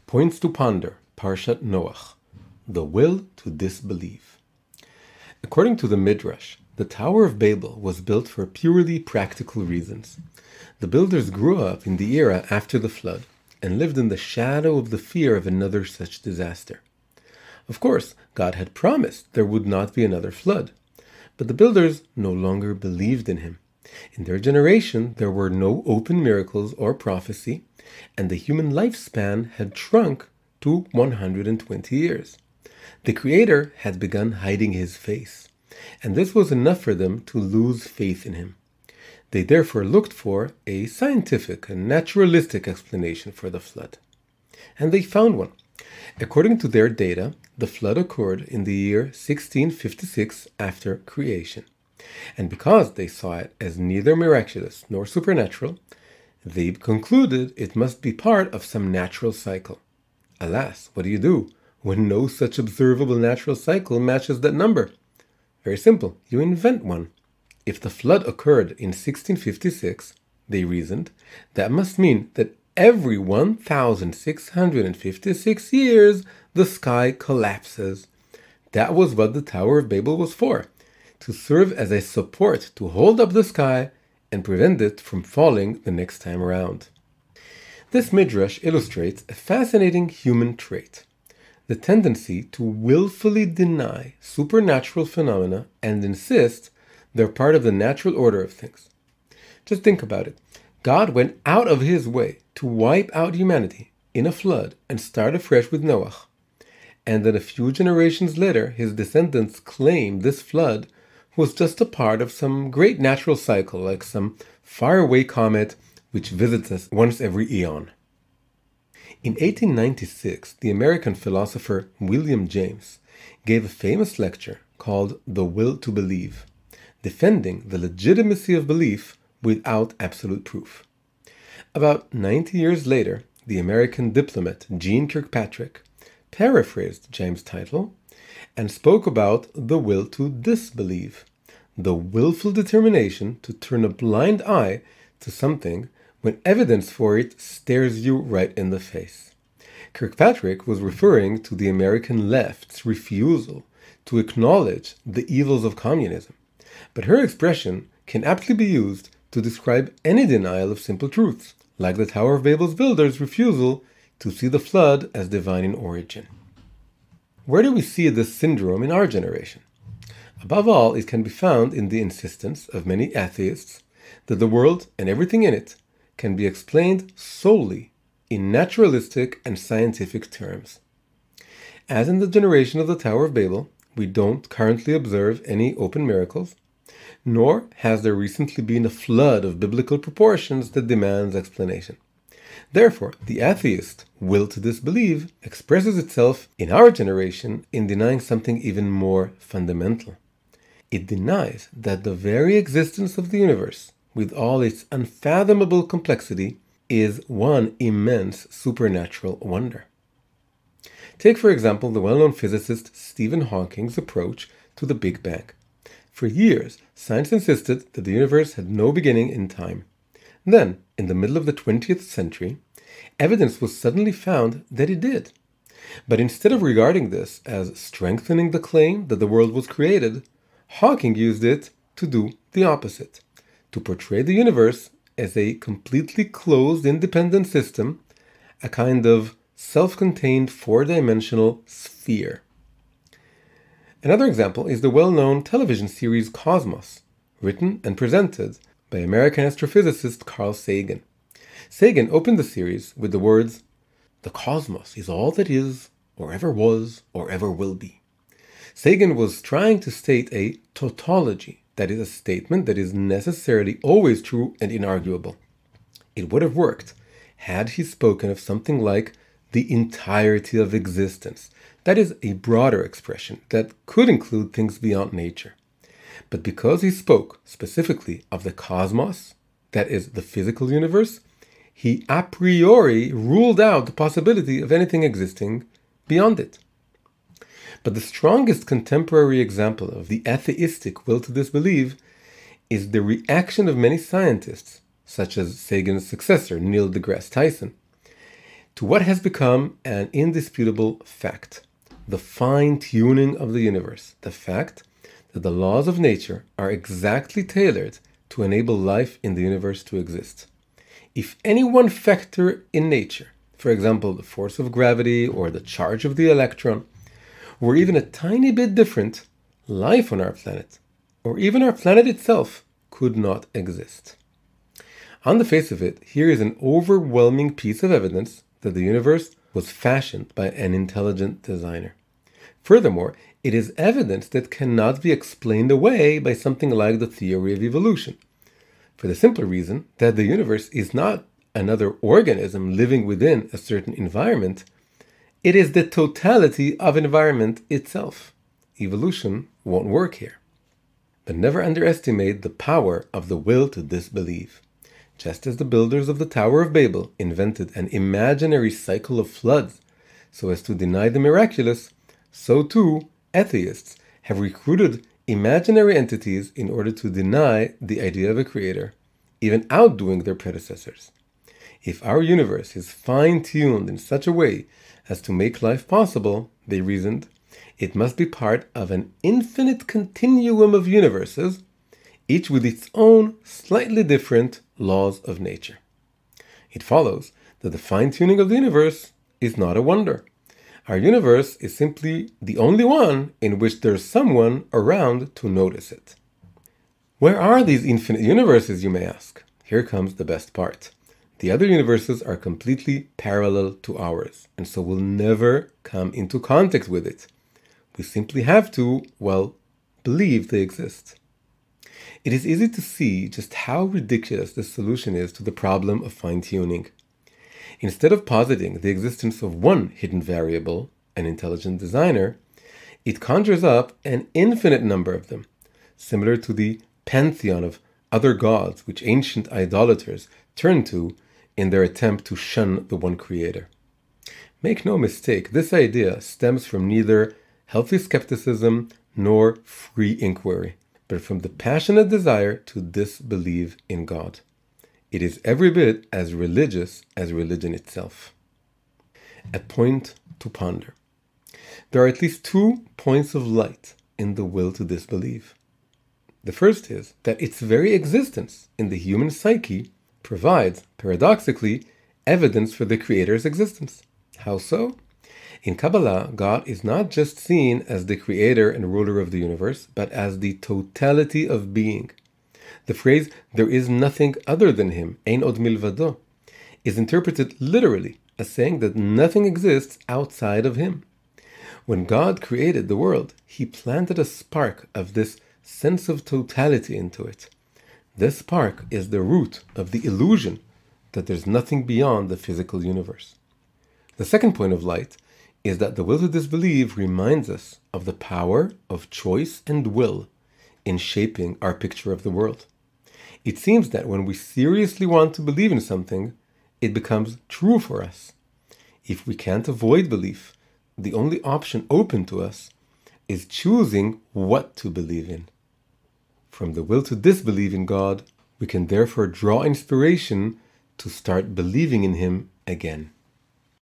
Points to ponder, Parshat Noach, the will to disbelieve. According to the Midrash, the Tower of Babel was built for purely practical reasons. The builders grew up in the era after the flood and lived in the shadow of the fear of another such disaster. Of course, God had promised there would not be another flood, but the builders no longer believed in him. In their generation, there were no open miracles or prophecy, and the human lifespan had shrunk to 120 years. The Creator had begun hiding his face, and this was enough for them to lose faith in him. They therefore looked for a scientific and naturalistic explanation for the flood. And they found one. According to their data, the flood occurred in the year 1656 after creation. And because they saw it as neither miraculous nor supernatural, they concluded it must be part of some natural cycle. Alas, what do you do when no such observable natural cycle matches that number? Very simple, you invent one. If the flood occurred in 1656, they reasoned, that must mean that every 1,656 years the sky collapses. That was what the Tower of Babel was for, to serve as a support to hold up the sky and prevent it from falling the next time around. This midrash illustrates a fascinating human trait, the tendency to willfully deny supernatural phenomena and insist they're part of the natural order of things. Just think about it. God went out of his way to wipe out humanity in a flood and start afresh with Noach. And then a few generations later, his descendants claim this flood was just a part of some great natural cycle, like some faraway comet which visits us once every eon. In 1896, the American philosopher William James gave a famous lecture called The Will to Believe, defending the legitimacy of belief without absolute proof. About 90 years later, the American diplomat Jeane Kirkpatrick paraphrased James' title and spoke about the will to disbelieve, the willful determination to turn a blind eye to something when evidence for it stares you right in the face. Kirkpatrick was referring to the American left's refusal to acknowledge the evils of communism, but her expression can aptly be used to describe any denial of simple truths, like the Tower of Babel's builders' refusal to see the flood as divine in origin. Where do we see this syndrome in our generation? Above all, it can be found in the insistence of many atheists that the world and everything in it can be explained solely in naturalistic and scientific terms. As in the generation of the Tower of Babel, we don't currently observe any open miracles, nor has there recently been a flood of biblical proportions that demands explanation. Therefore, the atheist will to disbelieve expresses itself in our generation in denying something even more fundamental. It denies that the very existence of the universe, with all its unfathomable complexity, is one immense supernatural wonder. Take, for example, the well-known physicist Stephen Hawking's approach to the Big Bang. For years, science insisted that the universe had no beginning in time. Then, in the middle of the 20th century, evidence was suddenly found that it did. But instead of regarding this as strengthening the claim that the world was created, Hawking used it to do the opposite, to portray the universe as a completely closed, independent system, a kind of self-contained four-dimensional sphere. Another example is the well-known television series Cosmos, written and presented by American astrophysicist Carl Sagan. Sagan opened the series with the words, "The cosmos is all that is, or ever was, or ever will be." Sagan was trying to state a tautology, that is, a statement that is necessarily always true and inarguable. It would have worked had he spoken of something like the entirety of existence. That is a broader expression that could include things beyond nature. But because he spoke specifically of the cosmos, that is, the physical universe, he a priori ruled out the possibility of anything existing beyond it. But the strongest contemporary example of the atheistic will to disbelieve is the reaction of many scientists, such as Sagan's successor, Neil deGrasse Tyson, to what has become an indisputable fact: the fine-tuning of the universe, the fact that the laws of nature are exactly tailored to enable life in the universe to exist. If any one factor in nature, for example, the force of gravity or the charge of the electron, were even a tiny bit different, life on our planet, or even our planet itself, could not exist. On the face of it, here is an overwhelming piece of evidence that the universe was fashioned by an intelligent designer. Furthermore, it is evidence that cannot be explained away by something like the theory of evolution, for the simple reason that the universe is not another organism living within a certain environment. It is the totality of environment itself. Evolution won't work here. But never underestimate the power of the will to disbelieve. Just as the builders of the Tower of Babel invented an imaginary cycle of floods so as to deny the miraculous, so too atheists have recruited imaginary entities in order to deny the idea of a creator, even outdoing their predecessors. If our universe is fine-tuned in such a way as to make life possible, they reasoned, it must be part of an infinite continuum of universes, each with its own slightly different laws of nature. It follows that the fine-tuning of the universe is not a wonder. Our universe is simply the only one in which there's someone around to notice it. Where are these infinite universes, you may ask? Here comes the best part. The other universes are completely parallel to ours, and so will never come into contact with it. We simply have to, well, believe they exist. It is easy to see just how ridiculous this solution is to the problem of fine-tuning. Instead of positing the existence of one hidden variable, an intelligent designer, it conjures up an infinite number of them, similar to the pantheon of other gods which ancient idolaters turn to in their attempt to shun the one creator. Make no mistake, this idea stems from neither healthy skepticism nor free inquiry, but from the passionate desire to disbelieve in God. It is every bit as religious as religion itself. A point to ponder. There are at least 2 points of light in the will to disbelieve. The first is that its very existence in the human psyche provides, paradoxically, evidence for the Creator's existence. How so? In Kabbalah, God is not just seen as the creator and ruler of the universe, but as the totality of being. The phrase, "there is nothing other than him," ein od milvado, is interpreted literally as saying that nothing exists outside of him. When God created the world, he planted a spark of this sense of totality into it. This spark is the root of the illusion that there's nothing beyond the physical universe. The second point of light is that the will to disbelieve reminds us of the power of choice and will in shaping our picture of the world. It seems that when we seriously want to believe in something, it becomes true for us. If we can't avoid belief, the only option open to us is choosing what to believe in. From the will to disbelieve in God, we can therefore draw inspiration to start believing in Him again.